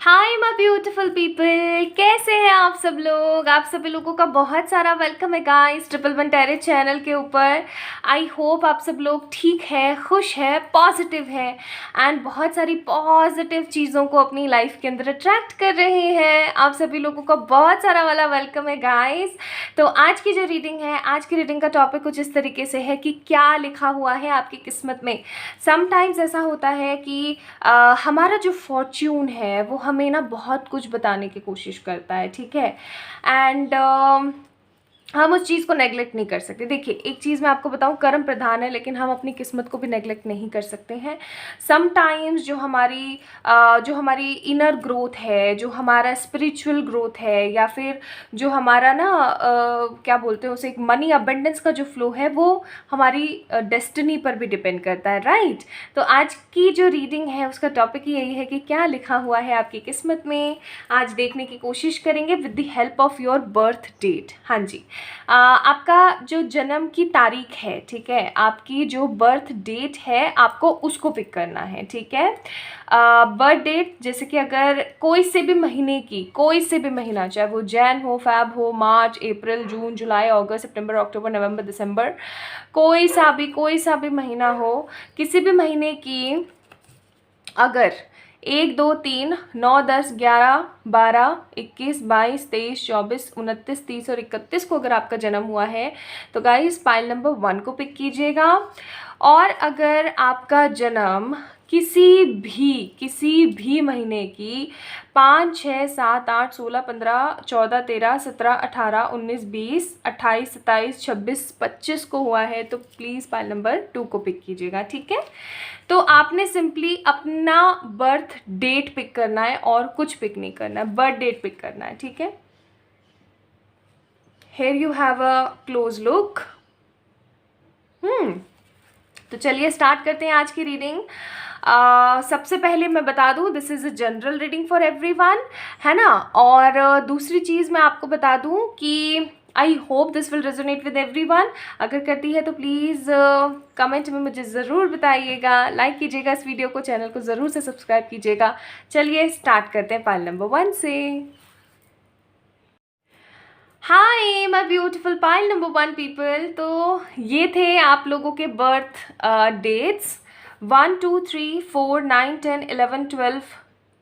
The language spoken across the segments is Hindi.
हाय माय ब्यूटीफुल पीपल, कैसे हैं आप सब लोग। आप सभी लोगों का बहुत सारा वेलकम है guys triple one terrace channel के ऊपर। आई होप आप सब लोग ठीक है, खुश है, पॉजिटिव है एंड बहुत सारी पॉजिटिव चीज़ों को अपनी लाइफ के अंदर अट्रैक्ट कर रहे हैं। आप सभी लोगों का बहुत सारा वाला वेलकम है गाइस। तो आज की जो रीडिंग है, आज की रीडिंग का टॉपिक कुछ इस तरीके से है कि क्या लिखा हुआ है आपकी किस्मत में। समटाइम्स ऐसा होता है कि हमारा जो फॉर्च्यून है वो हमें ना बहुत कुछ बताने की कोशिश करता है, ठीक है। एंड हम उस चीज़ को नेगलेक्ट नहीं कर सकते। देखिए, एक चीज़ मैं आपको बताऊं, कर्म प्रधान है, लेकिन हम अपनी किस्मत को भी नेगलेक्ट नहीं कर सकते हैं। समटाइम्स जो हमारी इनर ग्रोथ है, जो हमारा स्पिरिचुअल ग्रोथ है, या फिर जो हमारा ना क्या बोलते हैं उसे, एक मनी अबंडेंस का जो फ्लो है, वो हमारी डेस्टिनी पर भी डिपेंड करता है, राइट। तो आज की जो रीडिंग है उसका टॉपिक ही यही है कि क्या लिखा हुआ है आपकी किस्मत में। आज देखने की कोशिश करेंगे with the help of your birth date. हाँ जी, आपका जो जन्म की तारीख है, ठीक है, आपकी जो बर्थ डेट है आपको उसको पिक करना है, ठीक है। बर्थ डेट, जैसे कि अगर कोई से भी महीने की, कोई से भी महीना, चाहे वो जैन हो, फैब हो, मार्च, अप्रैल, जून, जुलाई, अगस्त, सितंबर, अक्टूबर, नवंबर, दिसंबर, कोई सा भी महीना हो, किसी भी महीने की अगर 1, 2, 3, 9, 10, 11, 12, 21, 22, 23, 24, 29, 30 और 31 को अगर आपका जन्म हुआ है तो गाइस पाइल नंबर 1 को पिक कीजिएगा। और अगर आपका जन्म किसी भी महीने की 5, 6, 7, 8, 16, 15, 14, 13, 17, 18, 19, 20, 28, 27, 26, 25 को हुआ है तो प्लीज़ पाइल नंबर 2 को पिक कीजिएगा, ठीक है। तो आपने सिंपली अपना बर्थ डेट पिक करना है और कुछ पिक नहीं करना है, बर्थ डेट पिक करना है, ठीक है। Here you have a close look. तो चलिए स्टार्ट करते हैं आज की रीडिंग। सबसे पहले मैं बता दूं, this is a general reading for everyone, है ना। और दूसरी चीज़ मैं आपको बता दूं कि I hope this will resonate with everyone. अगर करती है तो प्लीज़ कमेंट में मुझे ज़रूर बताइएगा, लाइक कीजिएगा इस वीडियो को, चैनल को ज़रूर से सब्सक्राइब कीजिएगा। चलिए स्टार्ट करते हैं पाइल नंबर 1 से। Hi my beautiful pile number 1 people. तो ये थे आप लोगों के बर्थ डेट्स 1, 2, 3, 4, 9, 10, 11, 12,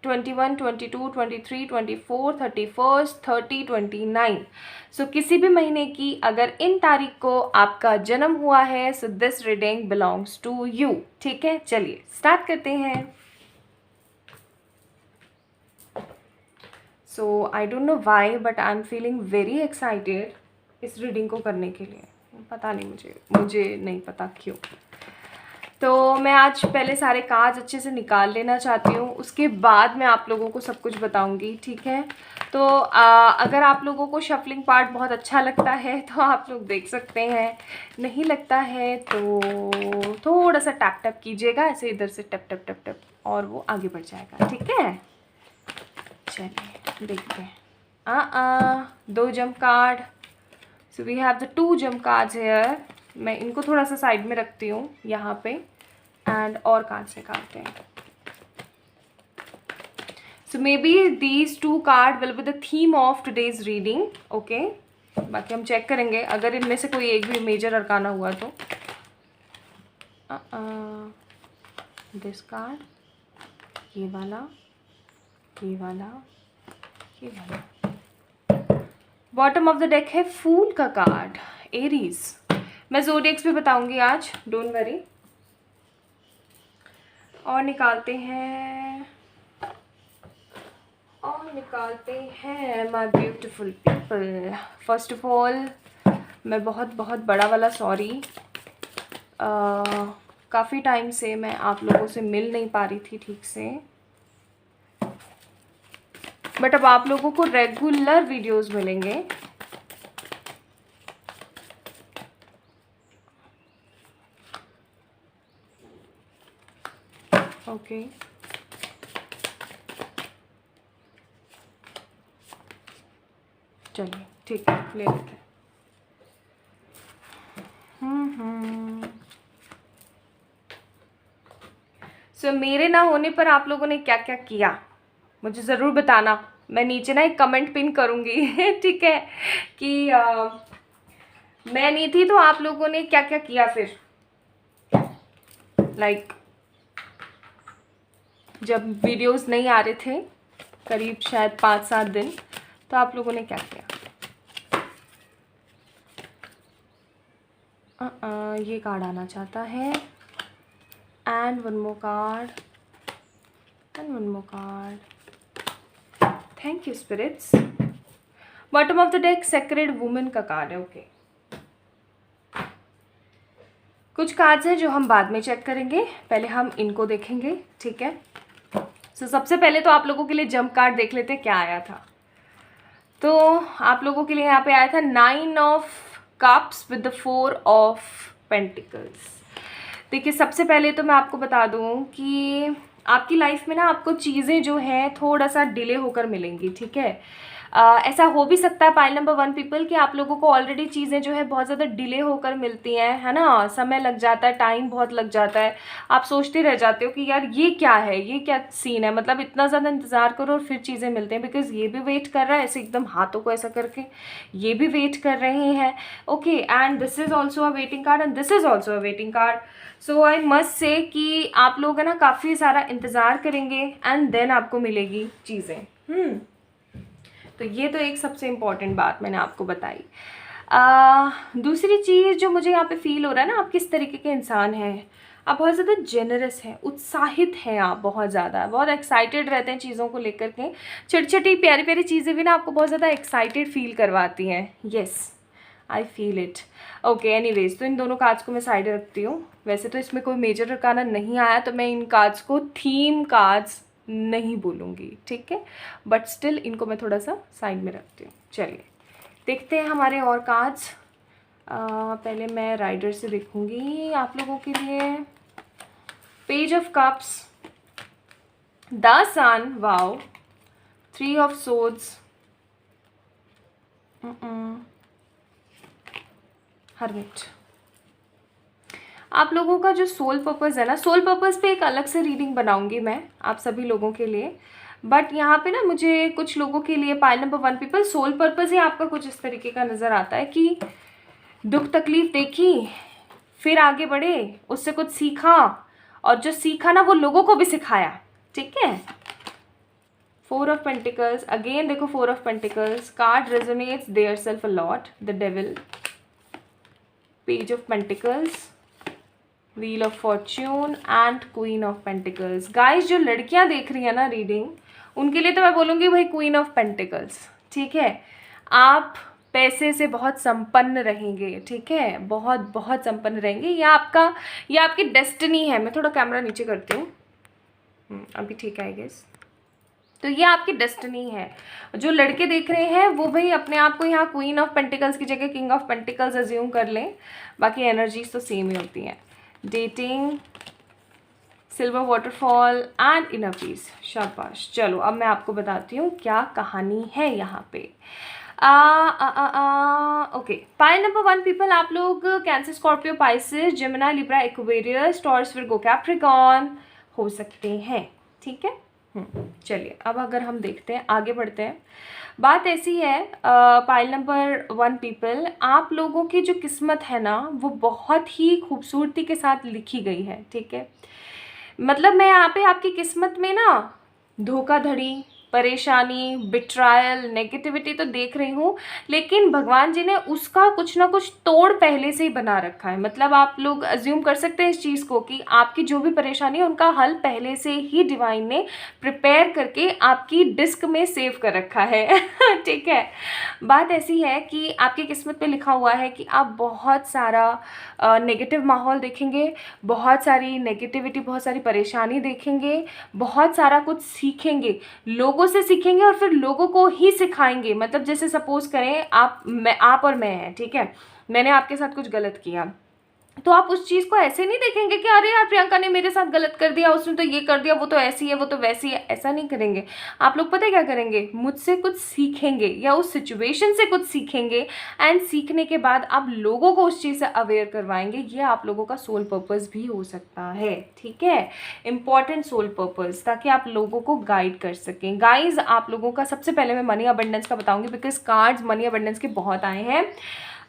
21, 22, 23, 24, 31, 30, 29। सो किसी भी महीने की अगर इन तारीख को आपका जन्म हुआ है so this reading belongs to you, ठीक है। चलिए स्टार्ट करते हैं। So I don't know why but I am feeling very excited इस रीडिंग को करने के लिए। पता नहीं, मुझे नहीं पता क्यों। तो मैं आज पहले सारे कार्ड्स अच्छे से निकाल लेना चाहती हूँ, उसके बाद मैं आप लोगों को सब कुछ बताऊँगी, ठीक है। तो अगर आप लोगों को शफलिंग पार्ट बहुत अच्छा लगता है तो आप लोग देख सकते हैं, नहीं लगता है तो थोड़ा सा टैप टैप कीजिएगा, ऐसे इधर से टप टप टप टप, और वो आगे बढ़ जाएगा, ठीक है। चलिए देखते हैं। 2 jump card. So we have the 2 jump cards here. मैं इनको थोड़ा सा साइड में रखती हूँ यहाँ पे, एंड और कार्ड्स निकालते हैं। So maybe these 2 card will be the theme of today's reading, okay. बाकी हम चेक करेंगे अगर इनमें से कोई एक भी मेजर अरकाना हुआ तो। दिस कार्ड, ये वाला, ये वाला, ये वाला। बॉटम ऑफ द डेक है फूल का कार्ड, एरीज। मैं ज़ोडिएक्स भी बताऊंगी आज, डोंट वरी। और निकालते हैं my beautiful people. First of all मैं बहुत बहुत बड़ा वाला सॉरी, काफ़ी टाइम से मैं आप लोगों से मिल नहीं पा रही थी ठीक से, बट अब आप लोगों को रेगुलर वीडियोस मिलेंगे। ओके चलिए ठीक है, ले लेते हैं। सो मेरे ना होने पर आप लोगों ने क्या क्या किया, मुझे ज़रूर बताना, मैं नीचे ना एक कमेंट पिन करूँगी ठीक है, कि मैं नहीं थी तो आप लोगों ने क्या क्या किया फिर, लाइक जब वीडियोस नहीं आ रहे थे करीब शायद 5-7 दिन, तो आप लोगों ने क्या किया। ये कार्ड आना चाहता है, and one more card, and one more card. Thank you spirits. Bottom of the deck sacred women का कार्ड है। ओके, कुछ कार्ड्स हैं जो हम बाद में चेक करेंगे, पहले हम इनको देखेंगे, ठीक है। तो सबसे पहले तो आप लोगों के लिए जंप कार्ड देख लेते हैं क्या आया था। तो आप लोगों के लिए यहाँ पे आया था 9 of cups with the 4 of pentacles. देखिए, सबसे पहले तो मैं आपको बता दूँ कि आपकी लाइफ में ना आपको चीज़ें जो हैं थोड़ा सा डिले होकर मिलेंगी, ठीक है। ऐसा हो भी सकता है पाइल नंबर 1 पीपल कि आप लोगों को ऑलरेडी चीज़ें जो है बहुत ज़्यादा डिले होकर मिलती हैं, है ना, समय लग जाता है, टाइम बहुत लग जाता है, आप सोचते रह जाते हो कि यार ये क्या है, ये क्या सीन है, मतलब इतना ज़्यादा इंतज़ार करो और फिर चीज़ें मिलते हैं, बिकॉज ये भी वेट कर रहा है ऐसे एकदम हाथों को ऐसा करके, ये भी वेट कर रहे हैं। Okay, and this is also a waiting card and this is also a waiting card. So I must say कि आप लोग है ना काफ़ी सारा इंतज़ार करेंगे एंड देन आपको मिलेगी चीज़ें। तो ये तो एक सबसे इम्पॉर्टेंट बात मैंने आपको बताई। दूसरी चीज़ जो मुझे यहाँ पे फील हो रहा है ना, आप किस तरीके के इंसान हैं, आप बहुत ज़्यादा जेनरस हैं, उत्साहित हैं, आप बहुत ज़्यादा बहुत एक्साइटेड रहते हैं चीज़ों को लेकर के। छोटी छोटी प्यारी प्यारी चीज़ें भी ना आपको बहुत ज़्यादा एक्साइटेड फील करवाती हैं। Yes, I feel it. Okay, anyways, तो इन दोनों कार्ड्स को मैं साइड रखती हूँ। वैसे तो इसमें कोई मेजर अरकाना नहीं आया, तो मैं इन कार्ड्स को थीम कार्ड्स नहीं बोलूँगी, ठीक है, बट स्टिल इनको मैं थोड़ा सा साइड में रखती हूँ। चलिए देखते हैं हमारे और कार्ड्स। पहले मैं राइडर से देखूँगी आप लोगों के लिए। Page of cups, the sun, wow, 3 of swords, hermit. आप लोगों का जो सोल पर्पस है ना, सोल पर्पस पे एक अलग से रीडिंग बनाऊंगी मैं आप सभी लोगों के लिए, बट यहाँ पे ना मुझे कुछ लोगों के लिए pile number 1 people soul purpose ही आपका कुछ इस तरीके का नज़र आता है कि दुख तकलीफ देखी, फिर आगे बढ़े, उससे कुछ सीखा, और जो सीखा ना वो लोगों को भी सिखाया, ठीक है। 4 ऑफ पेंटिकल्स, अगेन देखो 4 of pentacles, card resonates their self a lot, the devil, page of pentacles, wheel of Fortune and queen of pentacles. Guys, जो लड़कियां देख रही है ना रीडिंग, उनके लिए तो मैं बोलूँगी भाई क्वीन ऑफ पेंटिकल्स, ठीक है। आप पैसे से बहुत संपन्न रहेंगे, ठीक है, बहुत बहुत संपन्न रहेंगे। ये आपकी डेस्टिनी है। मैं थोड़ा कैमरा नीचे करती हूँ, अभी ठीक है आई गेस। तो ये आपकी डेस्टिनी है। जो लड़के देख रहे हैं वो भाई अपने आप को यहाँ क्वीन ऑफ पेंटिकल्स की जगह किंग ऑफ पेंटिकल्स अज्यूम कर लें, बाकी एनर्जीज तो सेम ही होती हैं। Dating, silver waterfall and inner peace, शाबाश। चलो अब मैं आपको बताती हूँ क्या कहानी है यहाँ पे। ओके, पाइल नंबर 1 पीपल, आप लोग cancer, Scorpio, Pisces, Gemini, Libra, Aquarius, taurus, Virgo, Capricorn हो सकते हैं, ठीक है। चलिए अब अगर हम देखते हैं, आगे बढ़ते हैं। बात ऐसी है पाइल नंबर 1 पीपल, आप लोगों की जो किस्मत है ना वो बहुत ही खूबसूरती के साथ लिखी गई है, ठीक है। मतलब मैं यहाँ पे आपकी किस्मत में ना धोखाधड़ी, परेशानी, बिट्रायल, नेगेटिविटी तो देख रही हूँ, लेकिन भगवान जी ने उसका कुछ ना कुछ तोड़ पहले से ही बना रखा है। मतलब आप लोग अज्यूम कर सकते हैं इस चीज़ को कि आपकी जो भी परेशानी है उनका हल पहले से ही डिवाइन ने प्रिपेयर करके आपकी डिस्क में सेव कर रखा है ठीक है। बात ऐसी है कि आपकी किस्मत पे लिखा हुआ है कि आप बहुत सारा नेगेटिव माहौल देखेंगे, बहुत सारी नेगेटिविटी, बहुत सारी परेशानी देखेंगे, बहुत सारा कुछ सीखेंगे, लोगों से सीखेंगे और फिर लोगों को ही सिखाएंगे। मतलब जैसे सपोज करें आप और मैं हैं, ठीक है, मैंने आपके साथ कुछ गलत किया, तो आप उस चीज़ को ऐसे नहीं देखेंगे कि अरे यार प्रियंका ने मेरे साथ गलत कर दिया, उसने तो ये कर दिया, वो तो ऐसी है, वो तो वैसी है, ऐसा नहीं करेंगे। आप लोग पता है क्या करेंगे, मुझसे कुछ सीखेंगे या उस सिचुएशन से कुछ सीखेंगे, एंड सीखने के बाद आप लोगों को उस चीज़ से अवेयर करवाएंगे। ये आप लोगों का सोल पर्पस भी हो सकता है, ठीक है, इंपॉर्टेंट सोल पर्पस, ताकि आप लोगों को गाइड कर सकें। गाइज आप लोगों का सबसे पहले मैं मनी अबंडेंस का बताऊंगी, बिकॉज कार्ड्स मनी अबंडेंस के बहुत आए हैं।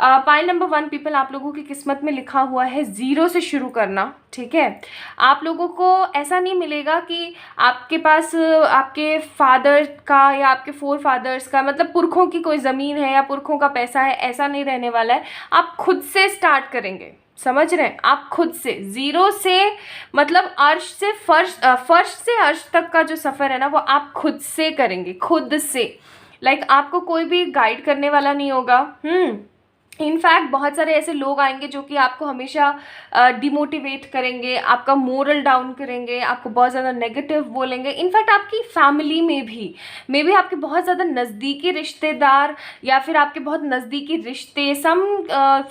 पाइल नंबर 1 पीपल, आप लोगों की किस्मत में लिखा हुआ है 0 से शुरू करना, ठीक है। आप लोगों को ऐसा नहीं मिलेगा कि आपके पास आपके फादर का या आपके फोर फादर्स का, मतलब पुरखों की कोई ज़मीन है या पुरखों का पैसा है, ऐसा नहीं रहने वाला है। आप खुद से स्टार्ट करेंगे, समझ रहे हैं, आप खुद से 0 से, मतलब अर्श से फर्श से अर्श तक का जो सफ़र है ना, वो आप खुद से करेंगे, खुद से। लाइक आपको कोई भी गाइड करने वाला नहीं होगा। इनफैक्ट बहुत सारे ऐसे लोग आएंगे जो कि आपको हमेशा डिमोटिवेट करेंगे, आपका मोरल डाउन करेंगे, आपको बहुत ज़्यादा नेगेटिव बोलेंगे। इनफैक्ट आपकी फैमिली में भी, मे बी आपके बहुत ज़्यादा नज़दीकी रिश्तेदार या फिर आपके बहुत नज़दीकी रिश्ते,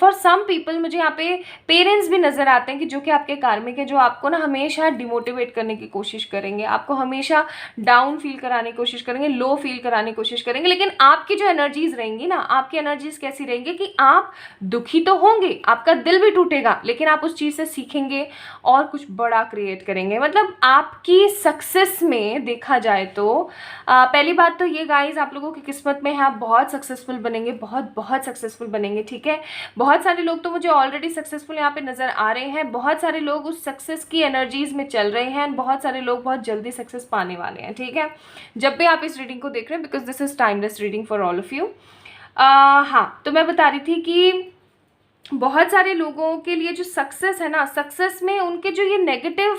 फॉर सम पीपल मुझे यहाँ पे पेरेंट्स भी नज़र आते हैं कि जो कि आपके कार्मिक है, जो आपको ना हमेशा डिमोटिवेट करने की कोशिश करेंगे, आपको हमेशा डाउन फील कराने की कोशिश करेंगे, लो फील कराने की कोशिश करेंगे। लेकिन आपकी जो एनर्जीज रहेंगी ना, आपकी एनर्जीज कैसी रहेंगी कि आप दुखी तो होंगे, आपका दिल भी टूटेगा, लेकिन आप उस चीज़ से सीखेंगे और कुछ बड़ा क्रिएट करेंगे। मतलब आपकी सक्सेस में देखा जाए तो पहली बात तो ये गाइस, आप लोगों की किस्मत में है, आप बहुत सक्सेसफुल बनेंगे, बहुत बहुत सक्सेसफुल बनेंगे, ठीक है। बहुत सारे लोग तो मुझे ऑलरेडी सक्सेसफुल यहाँ पे नज़र आ रहे हैं, बहुत सारे लोग उस सक्सेस की एनर्जीज में चल रहे हैं, बहुत सारे लोग बहुत जल्दी सक्सेस पाने वाले हैं, ठीक है। जब भी आप इस रीडिंग को देख रहे हैं, because this is timeless reading for all of you. हाँ, तो मैं बता रही थी कि बहुत सारे लोगों के लिए जो सक्सेस है ना, सक्सेस में उनके जो ये नेगेटिव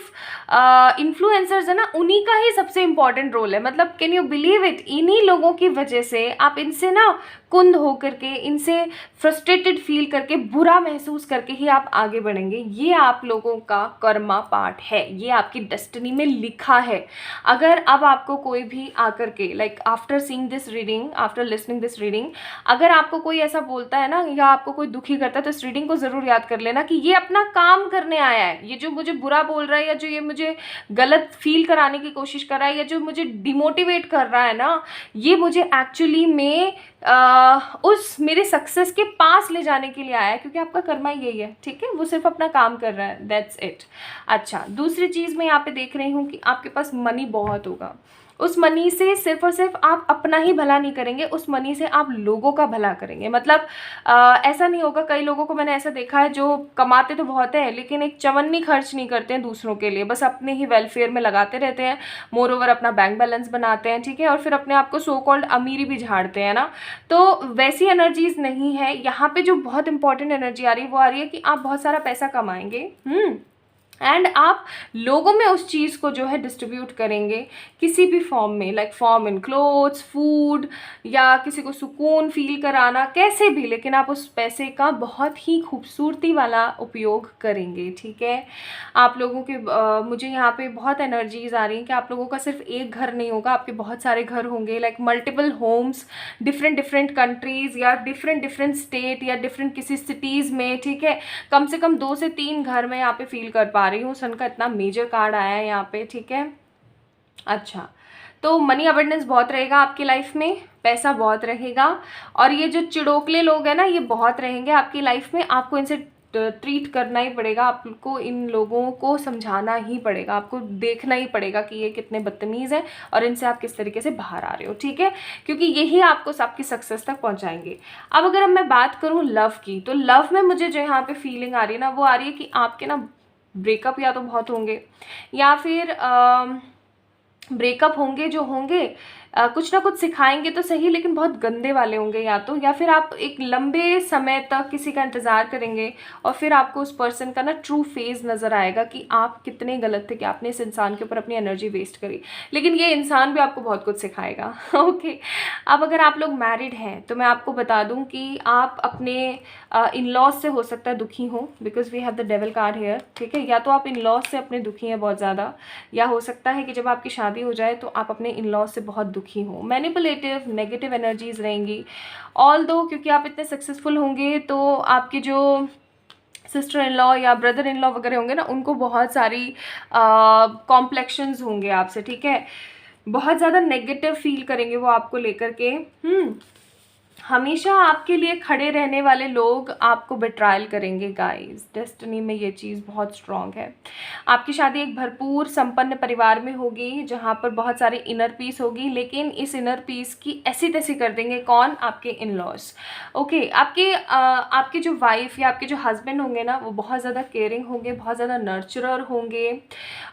इन्फ्लुएंसर्स है ना, उन्हीं का ही सबसे इम्पॉर्टेंट रोल है। मतलब कैन यू बिलीव इट, इन्हीं लोगों की वजह से आप इनसे ना कुंद हो करके, इनसे फ्रस्ट्रेटेड फील करके, बुरा महसूस करके ही आप आगे बढ़ेंगे। ये आप लोगों का कर्मा पार्ट है, ये आपकी डेस्टिनी में लिखा है। अगर अब आपको कोई भी आकर के, like after seeing this reading, after listening this reading, अगर आपको कोई ऐसा बोलता है ना, या आपको कोई दुखी करता है, तो इस रीडिंग को ज़रूर याद कर लेना कि ये अपना काम करने आया है। ये जो मुझे बुरा बोल रहा है, या जो ये मुझे गलत फील कराने की कोशिश कर रहा है, या जो मुझे डिमोटिवेट कर रहा है ना, ये मुझे एक्चुअली में उस मेरे सक्सेस के पास ले जाने के लिए आया है, क्योंकि आपका कर्मा यही है, ठीक है। वो सिर्फ अपना काम कर रहा है, दैट्स इट। अच्छा, दूसरी चीज़ मैं यहाँ पे देख रही हूँ कि आपके पास मनी बहुत होगा। उस मनी से सिर्फ और सिर्फ आप अपना ही भला नहीं करेंगे, उस मनी से आप लोगों का भला करेंगे। मतलब ऐसा नहीं होगा, कई लोगों को मैंने ऐसा देखा है जो कमाते तो बहुत है, लेकिन एक चवन्नी खर्च नहीं करते हैं दूसरों के लिए, बस अपने ही वेलफेयर में लगाते रहते हैं, मोर ओवर अपना बैंक बैलेंस बनाते हैं, ठीक है, और फिर अपने आप को सो कॉल्ड अमीरी भी झाड़ते हैं ना। तो वैसी एनर्जीज नहीं है यहाँ पे। जो बहुत इंपॉर्टेंट एनर्जी आ रही है वो आ रही है कि आप बहुत सारा पैसा कमाएंगे, एंड आप लोगों में उस चीज़ को जो है डिस्ट्रीब्यूट करेंगे किसी भी फॉर्म में, like form in clothes, food, या किसी को सुकून फील कराना, कैसे भी, लेकिन आप उस पैसे का बहुत ही खूबसूरती वाला उपयोग करेंगे, ठीक है। आप लोगों के मुझे यहाँ पे बहुत एनर्जीज आ रही हैं कि आप लोगों का सिर्फ एक घर नहीं होगा, आपके बहुत सारे घर होंगे, like multiple homes, different different countries या डिफरेंट डिफरेंट स्टेट या डिफरेंट किसी सिटीज़ में, ठीक है। कम से कम 2 से 3 घर में यहाँ पे फील कर पा रही हूँ। सन का इतना मेजर कार्ड आया है यहाँ पे, ठीक है। अच्छा, तो मनी अबंडेंस बहुत रहेगा आपकी लाइफ में, पैसा बहुत रहेगा, और ये जो चिड़ोकले लोग हैं ना, ये बहुत रहेंगे आपकी लाइफ में। आपको इनसे ट्रीट करना ही पड़ेगा, आपको इन लोगों को समझाना ही पड़ेगा, आपको देखना ही पड़ेगा कि ये कितने बदतमीज़ हैं और इनसे आप किस तरीके से बाहर आ रहे हो, ठीक है, क्योंकि यही आपको सबकी सक्सेस तक पहुंचाएंगे। अब अगर मैं बात करूं लव की, तो लव में मुझे जो यहाँ पे फीलिंग आ रही है ना, वो आ रही है कि आपके ना ब्रेकअप या तो बहुत होंगे, या फिर ब्रेकअप होंगे जो होंगे, कुछ ना कुछ सिखाएंगे तो सही, लेकिन बहुत गंदे वाले होंगे या फिर आप एक लंबे समय तक किसी का इंतज़ार करेंगे और फिर आपको उस पर्सन का ना ट्रू फेज नज़र आएगा कि आप कितने गलत थे कि आपने इस इंसान के ऊपर अपनी एनर्जी वेस्ट करी, लेकिन ये इंसान भी आपको बहुत कुछ सिखाएगा। ओके, अब अगर आप लोग मैरिड हैं तो मैं आपको बता दूं कि आप अपने इन लॉज से हो सकता है दुखी हो, because we have the devil card here, ठीक है। या तो आप इन लॉज से अपने दुखी हैं बहुत ज़्यादा, या हो सकता है कि जब आपकी शादी हो जाए तो आप अपने इन लॉज से बहुत दुखी हो। मैनिपुलेटिव नेगेटिव एनर्जीज रहेंगी, ऑल दो, क्योंकि आप इतने सक्सेसफुल होंगे तो आपके जो सिस्टर इन लॉ या ब्रदर इन लॉ वगैरह होंगे ना, उनको बहुत सारी कॉम्प्लेक्शंस होंगे आपसे, ठीक है। बहुत ज़्यादा नेगेटिव फील करेंगे वो आपको लेकर के। हमेशा आपके लिए खड़े रहने वाले लोग आपको बेट्रायल करेंगे गाइस। डेस्टिनी में ये चीज़ बहुत स्ट्रॉन्ग है। आपकी शादी एक भरपूर संपन्न परिवार में होगी जहाँ पर बहुत सारे इनर पीस होगी, लेकिन इस इनर पीस की ऐसी तैसी कर देंगे कौन? आपके इन लॉज। ओके, आपके जो वाइफ या आपके जो हस्बैंड होंगे ना, वो बहुत ज़्यादा केयरिंग होंगे, बहुत ज़्यादा नर्चरर होंगे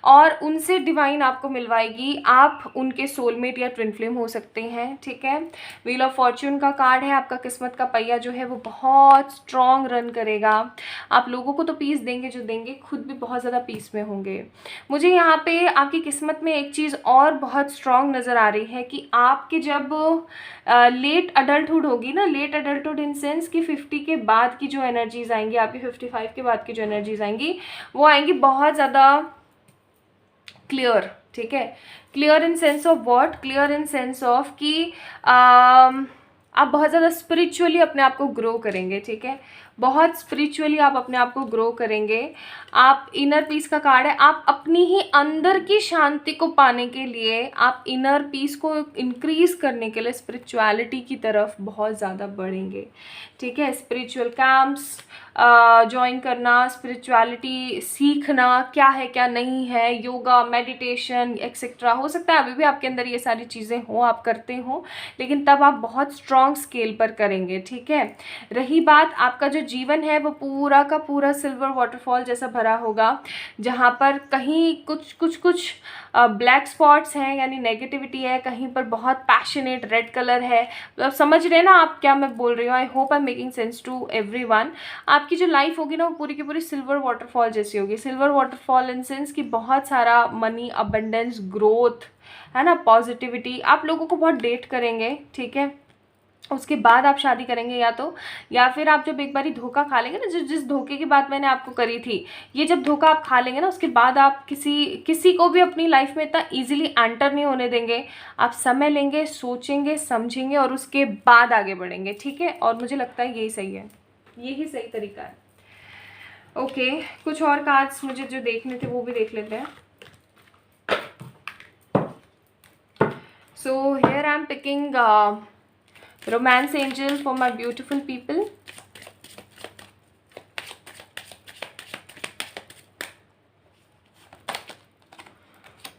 और उनसे डिवाइन आपको मिलवाएगी। आप उनके सोलमेट या ट्विन फ्लेम हो सकते हैं, ठीक है। व्हील ऑफ फॉर्च्यून का कार्ड है। आपका किस्मत का पहिया जो है वो बहुत स्ट्रॉन्ग रन करेगा। आप लोगों को तो पीस देंगे जो देंगे, खुद भी बहुत ज़्यादा पीस में होंगे। मुझे यहाँ पे आपकी किस्मत में एक चीज़ और बहुत स्ट्रॉन्ग नज़र आ रही है कि आपके जब लेट अडल्टहुड होगी ना, लेट अडल्टहुड इन सेंस कि 50 के बाद की जो एनर्जीज आएंगी, आपकी 55 के बाद की जो एनर्जीज आएंगी वो आएंगी बहुत ज़्यादा क्लियर, ठीक है। Clear in sense of what? Clear in sense of कि आप बहुत ज़्यादा स्पिरिचुअली अपने आप को ग्रो करेंगे, ठीक है। बहुत स्पिरिचुअली आप अपने आप को ग्रो करेंगे। आप इनर पीस का कार्ड है। आप अपनी ही अंदर की शांति को पाने के लिए, आप इनर पीस को इंक्रीज करने के लिए स्पिरिचुअलिटी की तरफ बहुत ज़्यादा बढ़ेंगे, ठीक है। स्पिरिचुअल कैंप्स ज्वाइन करना, स्पिरिचुअलिटी सीखना क्या है क्या नहीं है, योगा, मेडिटेशन एक्सेट्रा। हो सकता है अभी भी आपके अंदर ये सारी चीज़ें हो, आप करते हो, लेकिन तब आप बहुत स्ट्रॉन्ग स्केल पर करेंगे, ठीक है। रही बात, आपका जो जीवन है वो पूरा का पूरा सिल्वर वाटरफॉल जैसा भरा होगा, जहाँ पर कहीं कुछ ब्लैक स्पॉट्स हैं यानी नेगेटिविटी है, कहीं पर बहुत पैशनेट रेड कलर है। मतलब समझ रहे हैं ना आप क्या मैं बोल रही हूँ? I hope I am making sense to everyone. आपकी जो लाइफ होगी ना वो पूरी की पूरी सिल्वर वाटरफॉल जैसी होगी। सिल्वर वाटरफॉल इन सेंस कि बहुत सारा मनी, अबंडेंस, ग्रोथ, है ना, पॉजिटिविटी। आप लोगों को बहुत डेट करेंगे, ठीक है। उसके बाद आप शादी करेंगे या फिर आप जब एक बारी धोखा खा लेंगे ना, जिस धोखे की बात मैंने आपको करी थी, ये जब धोखा आप खा लेंगे ना, उसके बाद आप किसी को भी अपनी लाइफ में इतना इजीली एंटर नहीं होने देंगे। आप समय लेंगे, सोचेंगे, समझेंगे और उसके बाद आगे बढ़ेंगे, ठीक है। और मुझे लगता है यही सही है, यही सही तरीका है। ओके, कुछ और कार्ड्स मुझे जो देखने थे वो भी देख लेते हैं। So here I am picking romance angel for my beautiful people.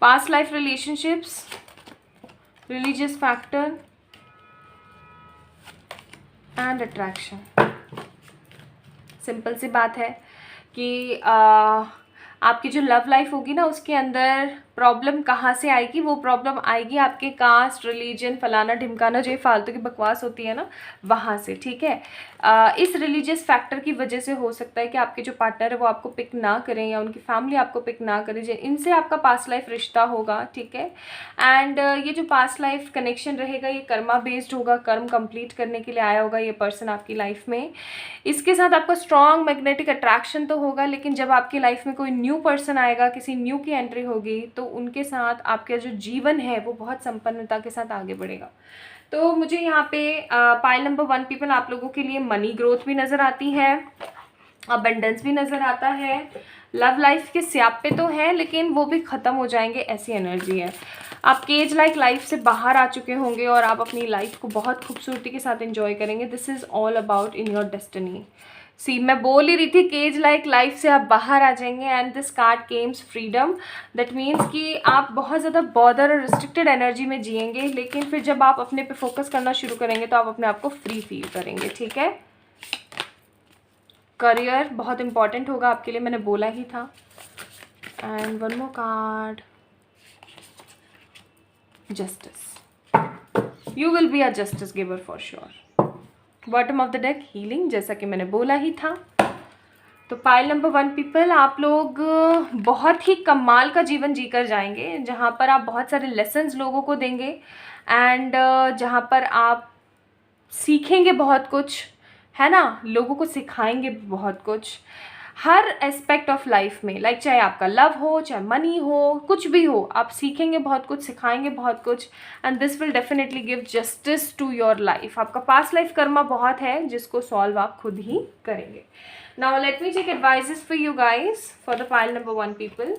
Past life relationships, religious factor and attraction. Simple सी बात है कि आपकी जो लव लाइफ होगी ना उसके अंदर प्रॉब्लम कहाँ से आएगी? वो प्रॉब्लम आएगी आपके कास्ट, रिलीजन, फलाना ढिमकाना, जो फालतू की बकवास होती है ना, वहाँ से, ठीक है। इस रिलीजियस फैक्टर की वजह से हो सकता है कि आपके जो पार्टनर है वो आपको पिक ना करें या उनकी फैमिली आपको पिक ना करे, इनसे आपका पास्ट लाइफ रिश्ता होगा, ठीक है। एंड ये जो पास्ट लाइफ कनेक्शन रहेगा ये कर्मा बेस्ड होगा, कर्म कंप्लीट करने के लिए आया होगा ये पर्सन आपकी लाइफ में। इसके साथ आपका स्ट्रॉन्ग मैग्नेटिक अट्रैक्शन तो होगा, लेकिन जब आपकी लाइफ में कोई न्यू पर्सन आएगा, किसी न्यू की एंट्री होगी, तो उनके साथ आपका जो जीवन है वो बहुत संपन्नता के साथ आगे बढ़ेगा। तो मुझे यहाँ पे पाइल नंबर 1 पीपल, आप लोगों के लिए मनी ग्रोथ भी नज़र आती है, अबंडेंस भी नज़र आता है। लव लाइफ के स्यापे तो है लेकिन वो भी ख़त्म हो जाएंगे, ऐसी एनर्जी है। आप केज लाइक लाइफ से बाहर आ चुके होंगे और आप अपनी लाइफ को बहुत खूबसूरती के साथ एंजॉय करेंगे। This is all about in your destiny. See, मैं बोल ही रही थी केज लाइक लाइफ से आप बाहर आ जाएंगे and this card Kemps freedom. That means कि आप बहुत ज़्यादा बॉर्डर और रिस्ट्रिक्टेड एनर्जी में जिएंगे, लेकिन फिर जब आप अपने पे फोकस करना शुरू करेंगे तो आप अपने आप को फ्री फील करेंगे, ठीक है। करियर बहुत इंपॉर्टेंट होगा आपके लिए, मैंने बोला ही था। And one more card, justice. You will be a justice giver for sure. Bottom of the deck healing, जैसा कि मैंने बोला ही था। तो पाइल नंबर 1 पीपल, आप लोग बहुत ही कमाल का जीवन जीकर जाएंगे, जहाँ पर आप बहुत सारे लेसन्स लोगों को देंगे एंड जहाँ पर आप सीखेंगे बहुत कुछ, है ना, लोगों को सिखाएंगे बहुत कुछ। हर एस्पेक्ट ऑफ लाइफ में, लाइक चाहे आपका लव हो, चाहे मनी हो, कुछ भी हो, आप सीखेंगे बहुत कुछ, सिखाएंगे बहुत कुछ, and this will definitely give justice to your life. आपका पास्ट लाइफ कर्मा बहुत है जिसको सॉल्व आप खुद ही करेंगे। Now let me take advices for you guys for the pile number 1 people.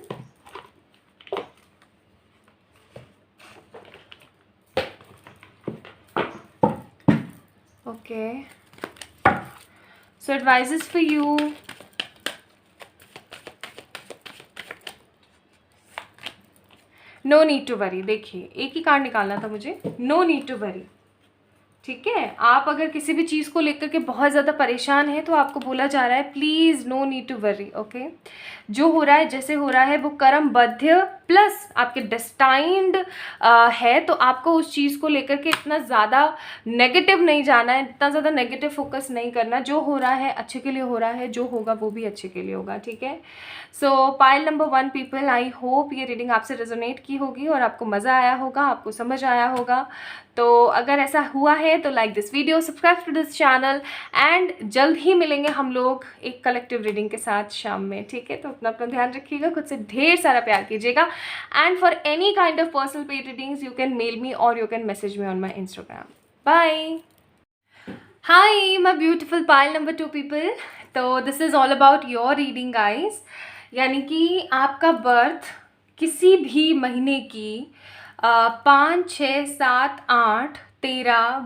Okay, so advices for you. No need to worry. देखिए, एक ही कार्ड निकालना था मुझे। नो नीड टू वरी, ठीक है। आप अगर किसी भी चीज़ को लेकर के बहुत ज़्यादा परेशान है तो आपको बोला जा रहा है please no need to worry. Okay, जो हो रहा है, जैसे हो रहा है, वो कर्मबद्ध प्लस आपके डेस्टाइंड है, तो आपको उस चीज़ को लेकर के इतना ज़्यादा नेगेटिव नहीं जाना है, इतना ज़्यादा नेगेटिव फोकस नहीं करना। जो हो रहा है अच्छे के लिए हो रहा है, जो होगा वो भी अच्छे के लिए होगा, ठीक है। सो pile number 1 people, I hope ये रीडिंग आपसे रेजोनेट की होगी और आपको मज़ा आया होगा, आपको समझ आया होगा। तो अगर ऐसा हुआ है तो like this video, subscribe to this channel, and जल्द ही मिलेंगे हम लोग एक कलेक्टिव रीडिंग के साथ शाम में, ठीक है। तो अपना ध्यान रखिएगा, खुद से ढेर सारा प्यार कीजिएगा, and for any kind of personal paid readings you can mail me और you can message me on my Instagram. Bye. Hi my beautiful pile number 2 people. तो this is all about your reading guys, यानी कि आपका बर्थ किसी भी महीने की 5, 6, 7, 8, 13,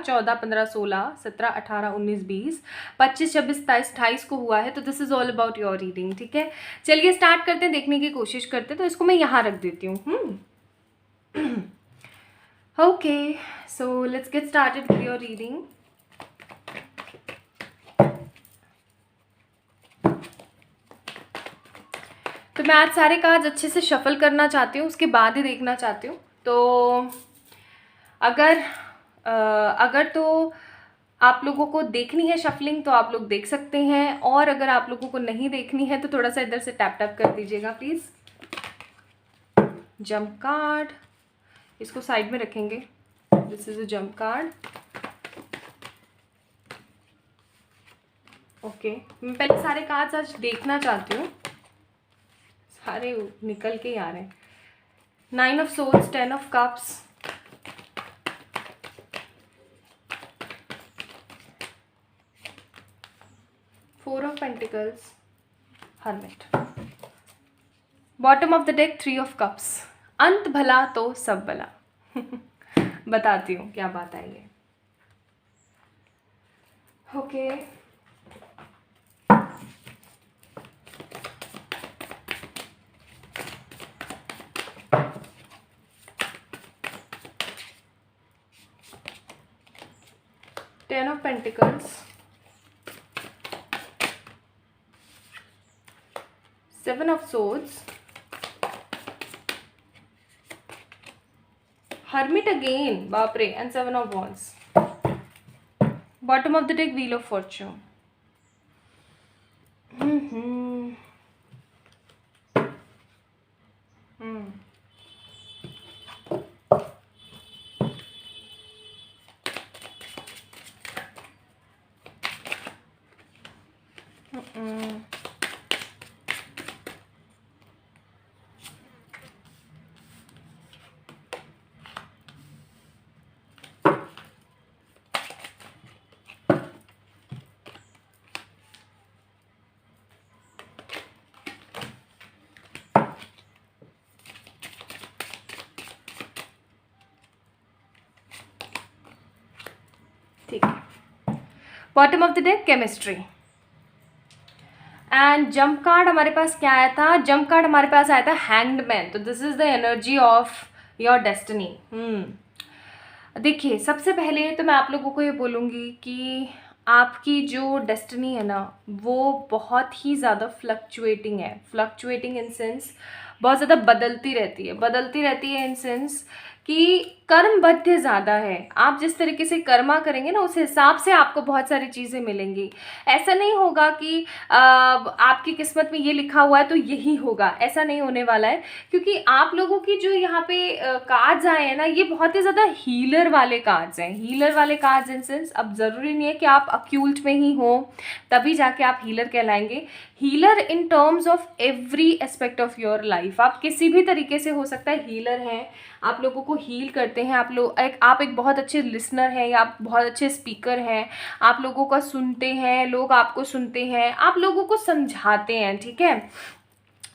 14, 15, 16, 17, 18, 19, 20, 25, 26, 27, 28 को हुआ है। तो this is all about your reading, ठीक है। चलिए स्टार्ट करते हैं, देखने की कोशिश करते हैं। तो इसको मैं यहाँ रख देती हूँ। Okay, so let's get started with your reading. तो मैं आज सारे कार्ड्स अच्छे से शफल करना चाहती हूँ, उसके बाद ही देखना चाहती हूँ। तो अगर तो आप लोगों को देखनी है शफलिंग तो आप लोग देख सकते हैं, और अगर आप लोगों को नहीं देखनी है तो थोड़ा सा इधर से टैप टैप कर दीजिएगा प्लीज़। जंप कार्ड, इसको साइड में रखेंगे। This is a jump card. Okay, मैं पहले सारे कार्ड्स आज देखना चाहती हूँ, सारे निकल के ही आ रहे हैं। 9 of swords, 10 of cups, Four of Pentacles, Hermit. Bottom of the deck, 3 of Cups. अंत भला तो सब भला। बताती हूँ क्या बात है ये। Okay, Ten of Pentacles, 7 of Swords, Hermit again, बाप रे, and 7 of Wands. Bottom of the deck, Wheel of Fortune. ठीक है। Bottom of the deck, chemistry. And jump card हमारे पास क्या आया था? जंप कार्ड हमारे पास आया था हैंग्ड मैन। तो this is the energy of your destiny. देखिए, सबसे पहले तो मैं आप लोगों को ये बोलूँगी कि आपकी जो डेस्टिनी है ना, वो बहुत ही ज़्यादा फ्लक्चुएटिंग है। फ्लक्चुएटिंग इन सेंस बहुत ज़्यादा बदलती रहती है इन सेंस कि कर्मबद्ध ज़्यादा है। आप जिस तरीके से कर्मा करेंगे ना, उस हिसाब से आपको बहुत सारी चीज़ें मिलेंगी। ऐसा नहीं होगा कि आपकी किस्मत में ये लिखा हुआ है तो यही होगा, ऐसा नहीं होने वाला है। क्योंकि आप लोगों की जो यहाँ पे कार्ड्स आए हैं ना, ये बहुत ही ज़्यादा हीलर वाले कार्ड्स हैं। हीलर वाले कार्ड्स इन सेंस, अब ज़रूरी नहीं है कि आप अक्यूल्ट में ही हो तभी जाके आप हीलर कहलाएंगे। Healer in terms of every aspect of your life, आप किसी भी तरीके से हो सकता है हीलर हैं, आप लोगों को हील करते हैं। आप एक बहुत अच्छे लिसनर हैं या आप बहुत अच्छे स्पीकर हैं, आप लोगों का सुनते हैं, लोग आपको सुनते हैं, आप लोगों को समझाते हैं, ठीक है।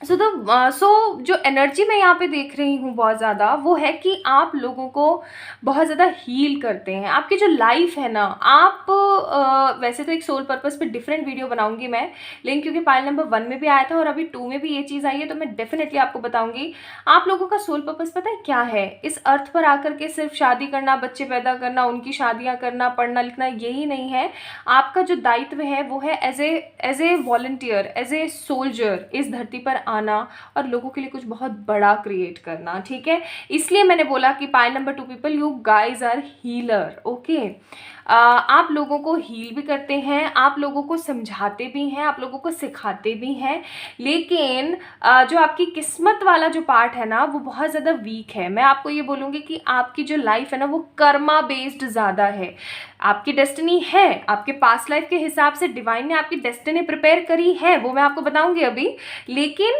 सो जो एनर्जी मैं यहाँ पे देख रही हूँ बहुत ज़्यादा, वो है कि आप लोगों को बहुत ज़्यादा हील करते हैं। आपकी जो लाइफ है ना, आप वैसे तो एक सोल पर्पस पे डिफरेंट वीडियो बनाऊंगी मैं, लेकिन क्योंकि पाइल नंबर 1 में भी आया था और अभी 2 में भी ये चीज़ आई है, तो मैं डेफिनेटली आपको बताऊंगी। आप लोगों का सोल पर्पस पता है क्या है? इस अर्थ पर आकर के सिर्फ शादी करना, बच्चे पैदा करना, उनकी शादियाँ करना, पढ़ना लिखना, यही नहीं है। आपका जो दायित्व है वो है as a volunteer, as a soldier इस धरती पर आना और लोगों के लिए कुछ बहुत बड़ा क्रिएट करना, ठीक है। इसलिए मैंने बोला कि pile number 2 people, you guys are healer, okay. आप लोगों को हील भी करते हैं, आप लोगों को समझाते भी हैं, आप लोगों को सिखाते भी हैं, लेकिन जो आपकी किस्मत वाला जो पार्ट है ना, वो बहुत ज़्यादा वीक है। मैं आपको ये बोलूँगी कि आपकी जो लाइफ है ना, वो कर्मा बेस्ड ज़्यादा है। आपकी डेस्टिनी है, आपके पास्ट लाइफ के हिसाब से डिवाइन ने आपकी डेस्टिनी प्रिपेयर करी है, वो मैं आपको बताऊंगी अभी। लेकिन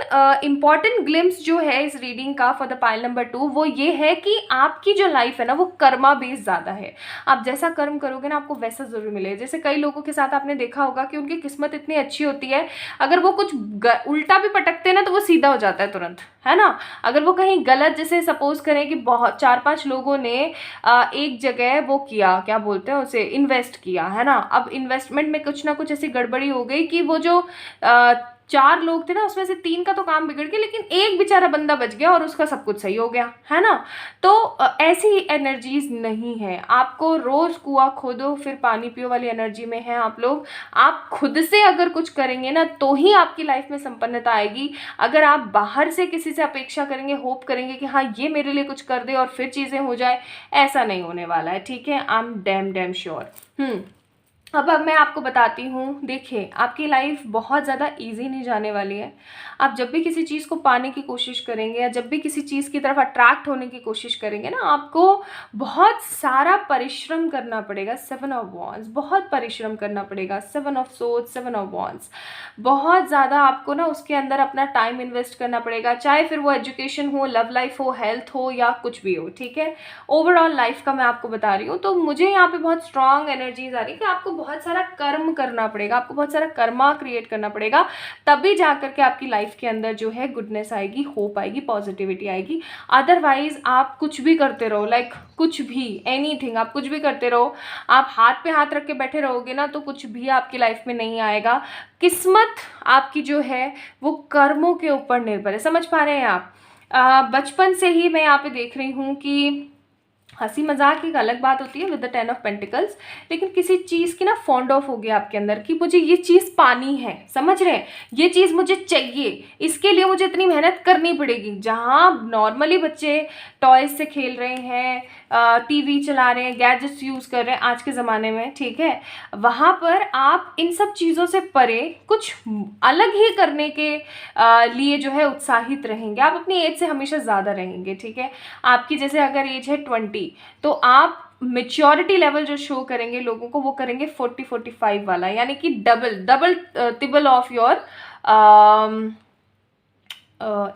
इम्पॉर्टेंट ग्लिम्स जो है इस रीडिंग का फॉर द पाइल नंबर 2, वो ये है कि आपकी जो लाइफ है ना, वो कर्मा बेस्ड ज़्यादा है। आप जैसा कर्म करोगे ना, आपको वैसा ज़रूर मिलेगा। जैसे कई लोगों के साथ आपने देखा होगा कि उनकी किस्मत इतनी अच्छी होती है, अगर वो कुछ उल्टा भी पटकते हैं ना, तो वो सीधा हो जाता है तुरंत, है ना। अगर वो कहीं गलत, जैसे सपोज करें कि बहुत 4-5 लोगों ने एक जगह वो किया, क्या बोलते हैं उसे, इन्वेस्ट किया, है ना। अब इन्वेस्टमेंट में कुछ ना कुछ ऐसी गड़बड़ी हो गई कि वो जो 4 लोग थे ना, उसमें से 3 का तो काम बिगड़ गया, लेकिन एक बेचारा बंदा बच गया और उसका सब कुछ सही हो गया, है ना। तो ऐसी एनर्जीज नहीं है। आपको रोज कुआं खोदो फिर पानी पियो वाली एनर्जी में है आप लोग। आप खुद से अगर कुछ करेंगे ना, तो ही आपकी लाइफ में संपन्नता आएगी। अगर आप बाहर से किसी से अपेक्षा करेंगे, होप करेंगे कि हाँ ये मेरे लिए कुछ कर दे और फिर चीज़ें हो जाए, ऐसा नहीं होने वाला है, ठीक है। I am damn sure. अब मैं आपको बताती हूँ। देखिए, आपकी लाइफ बहुत ज़्यादा इजी नहीं जाने वाली है। आप जब भी किसी चीज़ को पाने की कोशिश करेंगे या जब भी किसी चीज़ की तरफ अट्रैक्ट होने की कोशिश करेंगे ना, आपको बहुत सारा परिश्रम करना पड़ेगा। 7 ऑफ वॉन्ड्स, बहुत परिश्रम करना पड़ेगा। 7 ऑफ सोर्ड्स, 7 ऑफ वॉन्ड्स, बहुत ज़्यादा आपको ना उसके अंदर अपना टाइम इन्वेस्ट करना पड़ेगा, चाहे फिर वो एजुकेशन हो, लव लाइफ हो, हेल्थ हो या कुछ भी हो, ठीक है। ओवरऑल लाइफ का मैं आपको बता रही हूँ। तो मुझे यहाँ पे बहुत स्ट्रांग एनर्जीज आ रही है कि आपको बहुत सारा कर्म करना पड़ेगा, आपको बहुत सारा कर्मा क्रिएट करना पड़ेगा, तभी जाकर के आपकी लाइफ के अंदर जो है गुडनेस आएगी, होप आएगी, पॉजिटिविटी आएगी। अदरवाइज आप कुछ भी करते रहो, लाइक कुछ भी, एनीथिंग, आप कुछ भी करते रहो, आप हाथ पे हाथ रख के बैठे रहोगे ना, तो कुछ भी आपकी लाइफ में नहीं आएगा। किस्मत आपकी जो है वो कर्मों के ऊपर निर्भर है। समझ पा रहे हैं आप? बचपन से ही मैं यहाँ पे देख रही हूँ कि हंसी मजाक एक अलग बात होती है विद द 10 ऑफ पेंटिकल्स, लेकिन किसी चीज़ की ना फॉन्ड ऑफ हो गया आपके अंदर कि मुझे ये चीज़ पानी है, समझ रहे हैं, ये चीज़ मुझे चाहिए, इसके लिए मुझे इतनी मेहनत करनी पड़ेगी। जहाँ नॉर्मली बच्चे टॉयज से खेल रहे हैं, टीवी चला रहे हैं, गैजेट्स यूज़ कर रहे हैं आज के ज़माने में, ठीक है, वहाँ पर आप इन सब चीज़ों से परे कुछ अलग ही करने के लिए जो है उत्साहित रहेंगे। आप अपनी एज से हमेशा ज़्यादा रहेंगे, ठीक है। आपकी जैसे अगर एज है 20, तो आप मेच्योरिटी लेवल जो शो करेंगे लोगों को, वो करेंगे 40-45 वाला, यानी कि double triple of your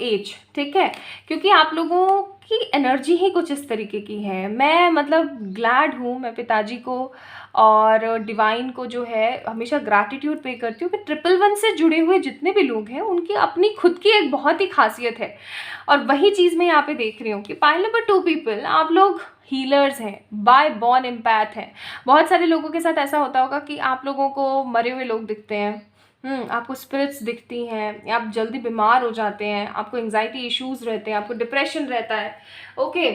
age, ठीक है। क्योंकि आप लोगों की एनर्जी ही कुछ इस तरीके की है। मैं मतलब ग्लैड हूँ, मैं पिताजी को और डिवाइन को जो है हमेशा ग्रैटिट्यूड पे करती हूँ कि 111 से जुड़े हुए जितने भी लोग हैं उनकी अपनी खुद की एक बहुत ही खासियत है। और वही चीज़ मैं यहाँ पे देख रही हूँ कि पाइल नंबर 2 पीपल, आप लोग हीलर्स हैं, बाय बॉर्न एम्पैथ हैं। बहुत सारे लोगों के साथ ऐसा होता होगा कि आप लोगों को मरे हुए लोग दिखते हैं, आपको स्पिरिट्स दिखती हैं, आप जल्दी बीमार हो जाते हैं, आपको एंजाइटी इश्यूज रहते हैं, आपको डिप्रेशन रहता है, ओके।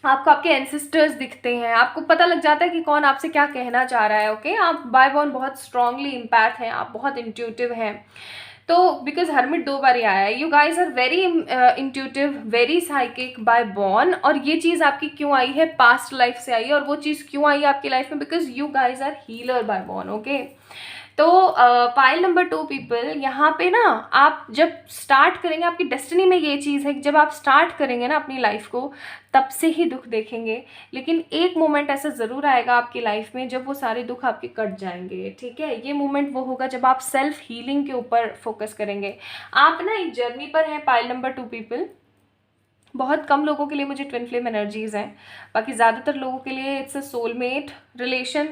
आपको आपके एंसेस्टर्स दिखते हैं, आपको पता लग जाता है कि कौन आपसे क्या कहना चाह रहा है, ओके। आप बाय बॉर्न बहुत स्ट्रांगली इम्पैथ हैं, आप बहुत इंट्यूटिव हैं। तो बिकॉज हर्मिट 2 बार ही आया है। You guys are very intuitive, very psychic by born, और ये चीज़ आपकी क्यों आई है, पास्ट लाइफ से आई है, और वो चीज़ क्यों आई है आपकी लाइफ में, because you guys are healer by born. Okay, तो पाइल नंबर 2 पीपल, यहाँ पे ना आप जब स्टार्ट करेंगे, आपकी डेस्टिनी में ये चीज़ है कि जब आप स्टार्ट करेंगे ना अपनी लाइफ को, तब से ही दुख देखेंगे, लेकिन एक मोमेंट ऐसा ज़रूर आएगा आपकी लाइफ में जब वो सारे दुख आपके कट जाएंगे। ठीक है, ये मोमेंट वो होगा जब आप सेल्फ हीलिंग के ऊपर फोकस करेंगे। आप ना एक जर्नी पर हैं पाइल नंबर 2 पीपल। बहुत कम लोगों के लिए मुझे ट्विन फ्लेम एनर्जीज हैं, बाकी ज़्यादातर लोगों के लिए इट्स अ सोलमेट रिलेशन,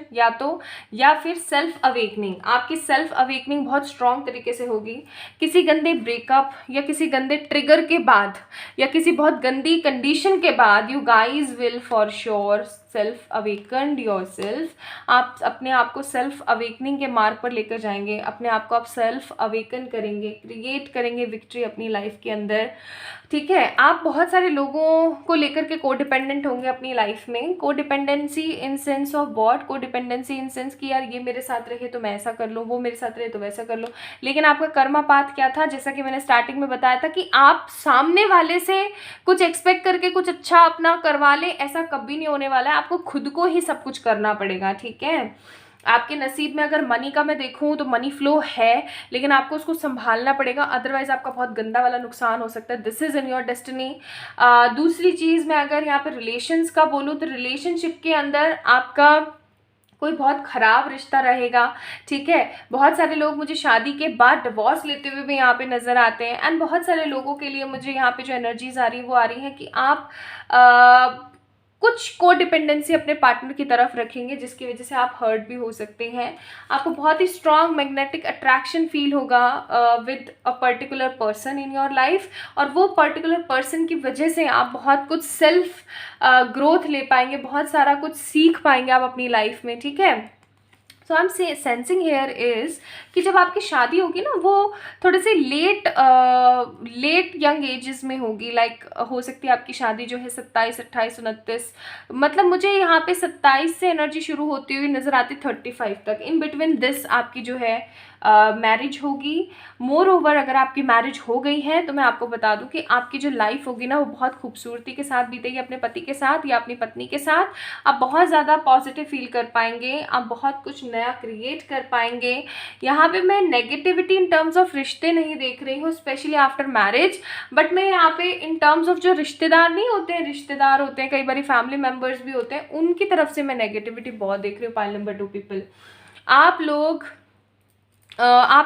या फिर सेल्फ अवेकनिंग। आपकी सेल्फ अवेकनिंग बहुत स्ट्रॉन्ग तरीके से होगी। किसी गंदे ब्रेकअप या किसी गंदे ट्रिगर के बाद या किसी बहुत गंदी कंडीशन के बाद you guys will for sure self awakened your self. आप अपने आप को सेल्फ अवेकनिंग के मार्ग पर लेकर जाएंगे, अपने आप को आप सेल्फ अवेकन करेंगे, क्रिएट करेंगे विक्ट्री अपनी लाइफ के अंदर। ठीक है, आप बहुत सारे लोगों को लेकर के को डिपेंडेंट होंगे अपनी लाइफ में। को dependency in sense of what, को डिपेंडेंसी इन सेंस कि यार ये मेरे साथ रहे तो मैं ऐसा कर लूँ, वो मेरे साथ रहे तो वैसा कर लूँ। लेकिन आपका कर्मा पाथ क्या था, जैसा कि मैंने स्टार्टिंग में बताया था कि आप सामने वाले से कुछ एक्सपेक्ट करके कुछ अच्छा अपना करवा लें, ऐसा कभी नहीं होने वाला है। आपको खुद को ही सब कुछ करना पड़ेगा। ठीक है, आपके नसीब में अगर मनी का मैं देखूं तो मनी फ्लो है, लेकिन आपको उसको संभालना पड़ेगा, अदरवाइज आपका बहुत गंदा वाला नुकसान हो सकता है। This is in your destiny. दूसरी चीज़ मैं अगर यहाँ पे रिलेशंस का बोलूँ तो रिलेशनशिप के अंदर आपका कोई बहुत ख़राब रिश्ता रहेगा। ठीक है, बहुत सारे लोग मुझे शादी के बाद डिवोर्स लेते हुए भी यहाँ पे नज़र आते हैं, एंड बहुत सारे लोगों के लिए मुझे यहाँ पे जो एनर्जीज आ रही है वो आ रही है कि आप कुछ को डिपेंडेंसी अपने पार्टनर की तरफ रखेंगे, जिसकी वजह से आप हर्ट भी हो सकते हैं। आपको बहुत ही स्ट्रॉन्ग मैग्नेटिक अट्रैक्शन फील होगा with a particular person in your life, और वो पर्टिकुलर पर्सन की वजह से आप बहुत कुछ सेल्फ ग्रोथ ले पाएंगे, बहुत सारा कुछ सीख पाएंगे आप अपनी लाइफ में। ठीक है, so I am sensing here is कि जब आपकी शादी होगी ना वो थोड़े से लेट यंग एजेस में होगी। लाइक हो सकती है आपकी शादी जो है 27, 28, 29, मतलब मुझे यहाँ पे 27 से एनर्जी शुरू होती हुई नज़र आती 35 तक। इन बिटवीन दिस आपकी जो है मैरिज होगी। मोर ओवर अगर आपकी मैरिज हो गई है तो मैं आपको बता दूं कि आपकी जो लाइफ होगी ना वो बहुत खूबसूरती के साथ बीतेगी अपने पति के साथ या अपनी पत्नी के साथ। आप बहुत ज़्यादा पॉजिटिव फील कर पाएंगे, आप बहुत कुछ नया क्रिएट कर पाएंगे। यहाँ पे मैं नेगेटिविटी इन टर्म्स ऑफ रिश्ते नहीं देख रही हूँ, स्पेशली आफ्टर मैरिज, बट मैं यहाँ पे इन टर्म्स ऑफ जो रिश्तेदार नहीं होते हैं, रिश्तेदार होते हैं, कई बार फैमिली मेम्बर्स भी होते हैं, उनकी तरफ से मैं नेगेटिविटी बहुत देख रही हूँ। पाइल नंबर 2 पीपल, आप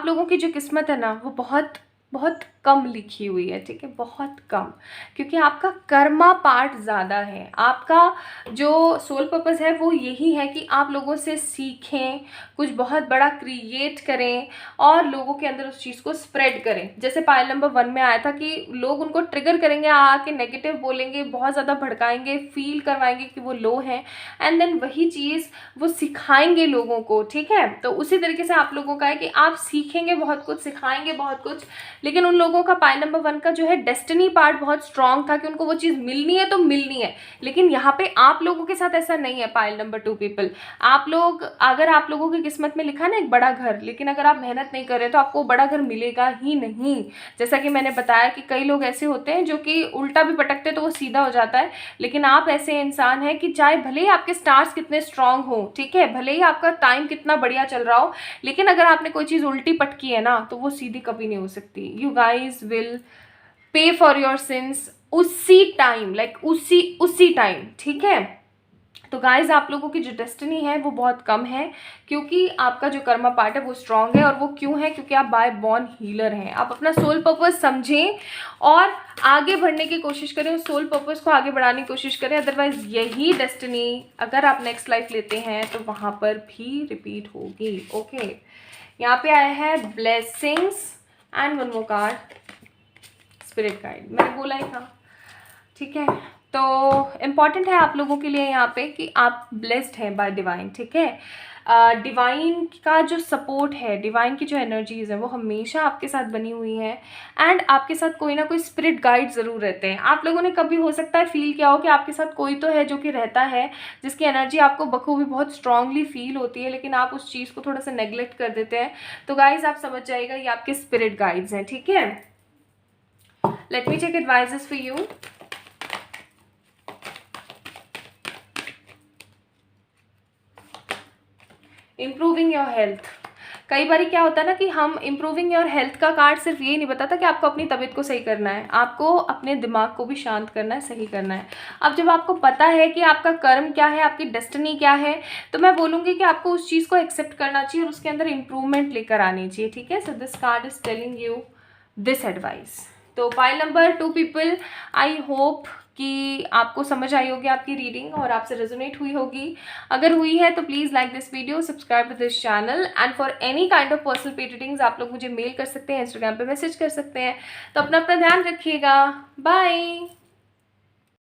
लोगों की जो किस्मत है ना वो बहुत बहुत कम लिखी हुई है। ठीक है, बहुत कम, क्योंकि आपका कर्मा पार्ट ज़्यादा है। आपका जो सोल पर्पस है वो यही है कि आप लोगों से सीखें, कुछ बहुत बड़ा क्रिएट करें और लोगों के अंदर उस चीज़ को स्प्रेड करें। जैसे पाइल नंबर 1 में आया था कि लोग उनको ट्रिगर करेंगे, आके नेगेटिव बोलेंगे, बहुत ज़्यादा भड़काएंगे, फील करवाएंगे कि वो लो हैं, एंड देन वही चीज़ वो सिखाएंगे लोगों को। ठीक है, तो उसी तरीके से आप लोगों का है कि आप सीखेंगे बहुत कुछ, सिखाएंगे बहुत कुछ, लेकिन उन लोगों का पाइल नंबर 1 का जो है डेस्टिनी पार्ट बहुत स्ट्रांग था कि उनको वो चीज़ मिलनी है तो मिलनी है। लेकिन यहाँ पे आप लोगों के साथ ऐसा नहीं है। पाइल नंबर 2 पीपल, आप लोग, अगर आप लोगों की किस्मत में लिखा ना एक बड़ा घर, लेकिन अगर आप मेहनत नहीं कर रहे तो आपको बड़ा घर मिलेगा ही नहीं। जैसा कि मैंने बताया कि कई लोग ऐसे होते हैं जो कि उल्टा भी पटकते तो वो सीधा हो जाता है, लेकिन आप ऐसे इंसान हैं कि चाहे भले ही आपके स्टार्स कितने स्ट्रांग हो, ठीक है, भले ही आपका टाइम कितना बढ़िया चल रहा हो, लेकिन अगर आपने कोई चीज़ उल्टी पटकी है ना तो वो सीधी कभी नहीं हो सकती। You guys will pay for your sins उसी टाइम, लाइक उसी टाइम। ठीक है, तो गाइज आप लोगों की जो डेस्टिनी है वो बहुत कम है, क्योंकि आपका जो कर्मा पार्ट है वो स्ट्रांग है। और वो क्यों है? क्योंकि आप बाय बॉर्न हीलर हैं। आप अपना सोल पर्पस समझें और आगे बढ़ने की कोशिश करें, उस सोल पर्पस को आगे बढ़ाने की कोशिश करें। अदरवाइज यही डेस्टिनी अगर आप नेक्स्ट लाइफ लेते हैं तो वहाँ पर भी रिपीट होगी। ओके, यहाँ पे आया है blessings and one more card, spirit guide, मैंने बोला ही था। ठीक है, तो इम्पॉर्टेंट है आप लोगों के लिए यहाँ पे कि आप ब्लेस्ड हैं बाय डिवाइन। ठीक है, डिवाइन का जो सपोर्ट है, डिवाइन की जो एनर्जीज़ है वो हमेशा आपके साथ बनी हुई है। एंड आपके साथ कोई ना कोई स्पिरिट गाइड ज़रूर रहते हैं। आप लोगों ने कभी हो सकता है फील किया हो कि आपके साथ कोई तो है जो कि रहता है, जिसकी एनर्जी आपको बखूबी बहुत स्ट्रांगली फील होती है, लेकिन आप उस चीज़ को थोड़ा सा नेग्लेक्ट कर देते हैं। तो गाइज आप समझ जाइएगा ये आपके स्पिरिट गाइड्स हैं, ठीक है। Let me check advices for you. Improving your health. कई बार क्या होता है ना कि हम इम्प्रूविंग योर हेल्थ का कार्ड सिर्फ ये नहीं बताता कि आपको अपनी तबीयत को सही करना है, आपको अपने दिमाग को भी शांत करना है, सही करना है। अब जब आपको पता है कि आपका कर्म क्या है, आपकी डेस्टिनी क्या है, तो मैं बोलूँगी कि आपको उस चीज़ को एक्सेप्ट करना चाहिए और उसके अंदर इम्प्रूवमेंट लेकर आनी चाहिए, ठीक है। So this card is telling you this advice. तो pile number 2 people, I hope कि आपको समझ आई होगी आपकी रीडिंग और आपसे रेजोनेट हुई होगी। अगर हुई है तो please like this video, subscribe to this channel and for any kind of personal पे रीडिंग्स आप लोग मुझे मेल कर सकते हैं, इंस्टाग्राम पे मैसेज कर सकते हैं। तो अपना ध्यान रखिएगा। बाय।